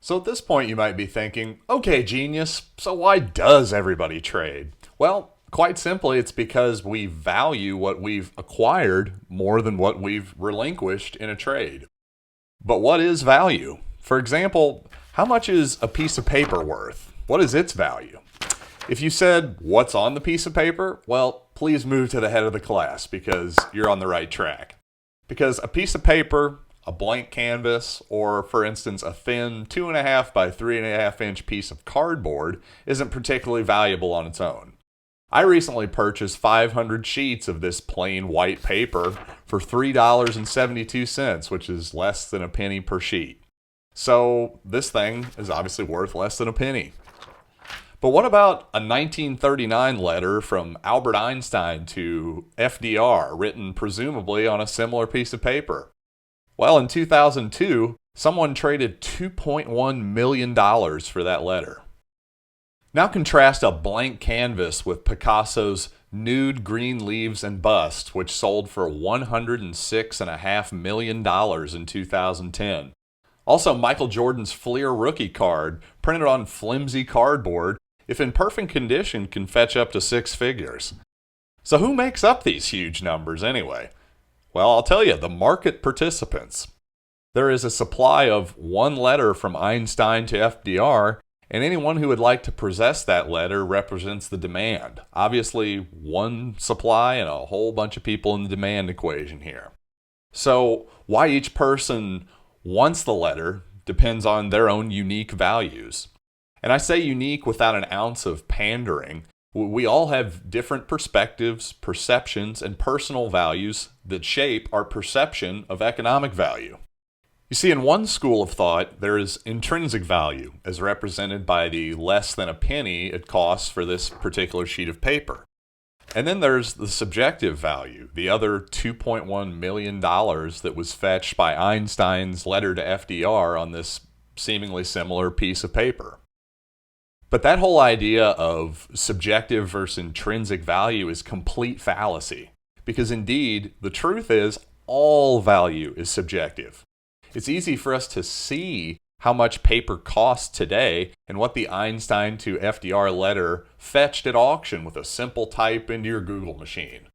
So at this point, you might be thinking, okay, genius, so why does everybody trade? Well, quite simply, it's because we value what we've acquired more than what we've relinquished in a trade. But what is value? For example, how much is a piece of paper worth? What is its value? If you said, what's on the piece of paper? Well, please move to the head of the class because you're on the right track. Because a piece of paper, a blank canvas, or for instance, a thin 2.5 by 3.5 inch piece of cardboard isn't particularly valuable on its own. I recently purchased 500 sheets of this plain white paper for $3.72, which is less than a penny per sheet. So this thing is obviously worth less than a penny. But what about a 1939 letter from Albert Einstein to FDR, written presumably on a similar piece of paper? Well, in 2002, someone traded $2.1 million for that letter. Now contrast a blank canvas with Picasso's Nude Green Leaves and Bust, which sold for $106.5 million in 2010. Also, Michael Jordan's Fleer rookie card, printed on flimsy cardboard, if in perfect condition, can fetch up to 6 figures. So who makes up these huge numbers anyway? Well, I'll tell you, the market participants. There is a supply of one letter from Einstein to FDR, and anyone who would like to possess that letter represents the demand. Obviously, one supply and a whole bunch of people in the demand equation here. So why each person wants the letter depends on their own unique values. And I say unique without an ounce of pandering. We all have different perspectives, perceptions, and personal values that shape our perception of economic value. You see, in one school of thought, there is intrinsic value, as represented by the less than a penny it costs for this particular sheet of paper. And then there's the subjective value, the other $2.1 million that was fetched by Einstein's letter to FDR on this seemingly similar piece of paper. But that whole idea of subjective versus intrinsic value is complete fallacy, because indeed, the truth is all value is subjective. It's easy for us to see how much paper costs today and what the Einstein to FDR letter fetched at auction with a simple type into your Google machine.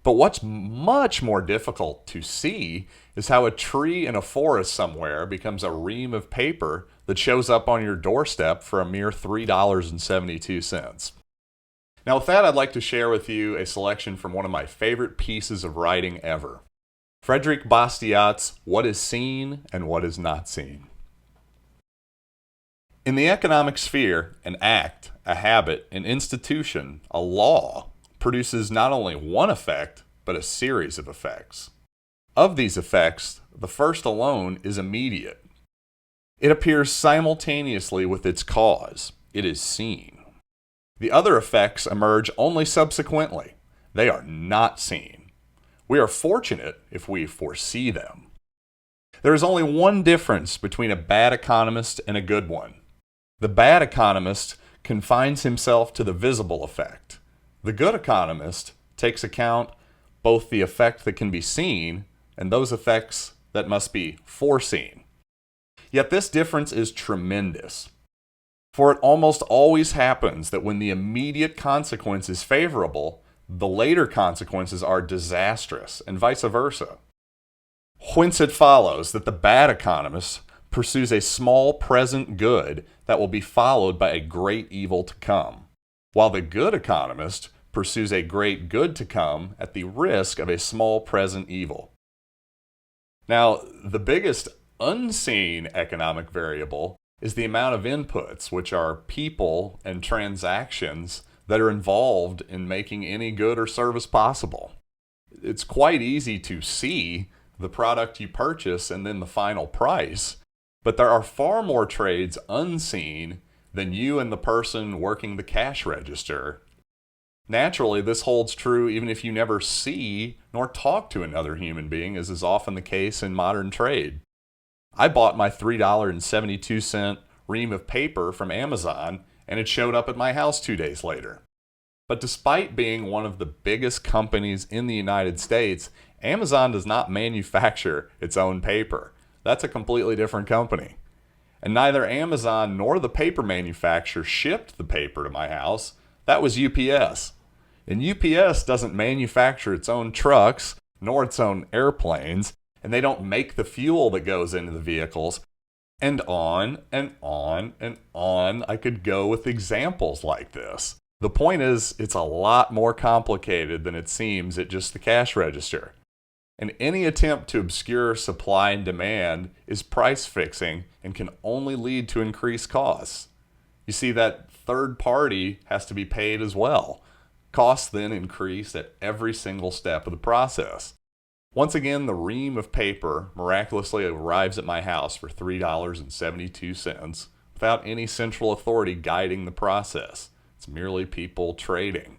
But what's much more difficult to see is how a tree in a forest somewhere becomes a ream of paper that shows up on your doorstep for a mere $3.72. Now with that, I'd like to share with you a selection from one of my favorite pieces of writing ever. Frederick Bastiat's What is Seen and What is Not Seen. In the economic sphere, an act, a habit, an institution, a law produces not only one effect, but a series of effects. Of these effects, the first alone is immediate. It appears simultaneously with its cause. It is seen. The other effects emerge only subsequently. They are not seen. We are fortunate if we foresee them. There is only one difference between a bad economist and a good one. The bad economist confines himself to the visible effect. The good economist takes account both the effect that can be seen and those effects that must be foreseen. Yet this difference is tremendous. For it almost always happens that when the immediate consequence is favorable, the later consequences are disastrous, and vice versa. Whence it follows that the bad economist pursues a small present good that will be followed by a great evil to come, while the good economist pursues a great good to come at the risk of a small present evil. Now, the biggest unseen economic variable is the amount of inputs, which are people and transactions that are involved in making any good or service possible. It's quite easy to see the product you purchase and then the final price, but there are far more trades unseen than you and the person working the cash register. Naturally, this holds true even if you never see nor talk to another human being, as is often the case in modern trade. I bought my $3.72 ream of paper from Amazon, and it showed up at my house 2 days later. But despite being one of the biggest companies in the United States, Amazon does not manufacture its own paper. That's a completely different company. And neither Amazon nor the paper manufacturer shipped the paper to my house. That was UPS. And UPS doesn't manufacture its own trucks nor its own airplanes, and they don't make the fuel that goes into the vehicles. And on and on and on I could go with examples like this. The point is, it's a lot more complicated than it seems at just the cash register. And any attempt to obscure supply and demand is price fixing and can only lead to increased costs. You see, that third party has to be paid as well. Costs then increase at every single step of the process. Once again, the ream of paper miraculously arrives at my house for $3.72 without any central authority guiding the process. It's merely people trading.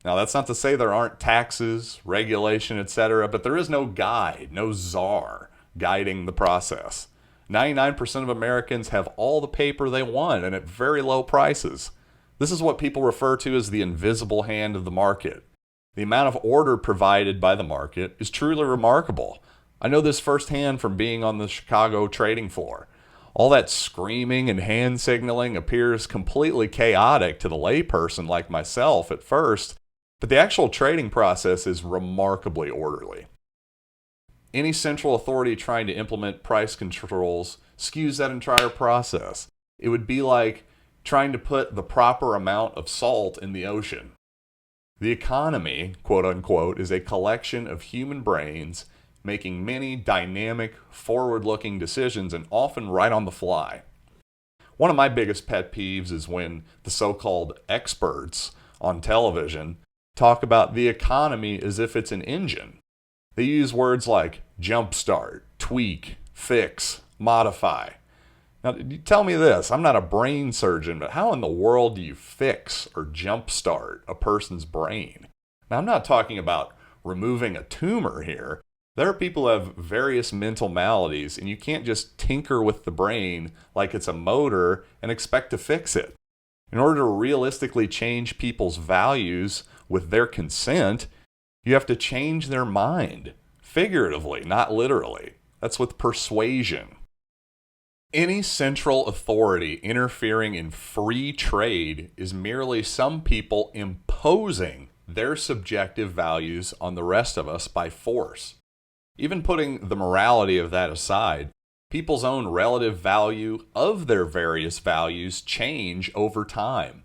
Now, that's not to say there aren't taxes, regulation, etc., but there is no guide, no czar guiding the process. 99% of Americans have all the paper they want and at very low prices. This is what people refer to as the invisible hand of the market. The amount of order provided by the market is truly remarkable. I know this firsthand from being on the Chicago trading floor. All that screaming and hand signaling appears completely chaotic to the layperson like myself at first, but the actual trading process is remarkably orderly. Any central authority trying to implement price controls skews that entire process. It would be like trying to put the proper amount of salt in the ocean. The economy, quote unquote, is a collection of human brains making many dynamic, forward-looking decisions and often right on the fly. One of my biggest pet peeves is when the so-called experts on television talk about the economy as if it's an engine. They use words like jumpstart, tweak, fix, modify. Now, tell me this, I'm not a brain surgeon, but how in the world do you fix or jumpstart a person's brain? Now, I'm not talking about removing a tumor here. There are people who have various mental maladies, and you can't just tinker with the brain like it's a motor and expect to fix it. In order to realistically change people's values with their consent, you have to change their mind, figuratively, not literally. That's with persuasion. Any central authority interfering in free trade is merely some people imposing their subjective values on the rest of us by force. Even putting the morality of that aside, people's own relative value of their various values change over time.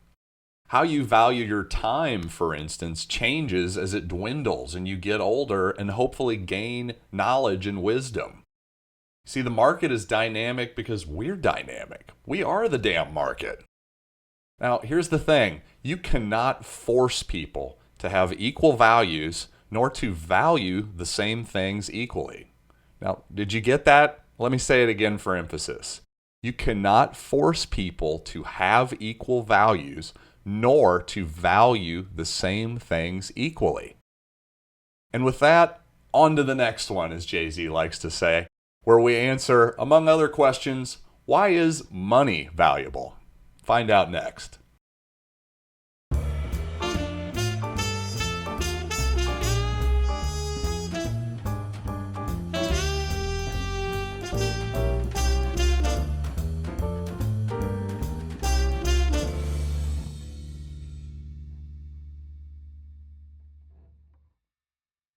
How you value your time, for instance, changes as it dwindles and you get older and hopefully gain knowledge and wisdom. See, the market is dynamic because we're dynamic. We are the damn market. Now, here's the thing. You cannot force people to have equal values nor to value the same things equally. Now, did you get that? Let me say it again for emphasis. You cannot force people to have equal values nor to value the same things equally. And with that, on to the next one, as Jay-Z likes to say, where we answer, among other questions, why is money valuable? Find out next.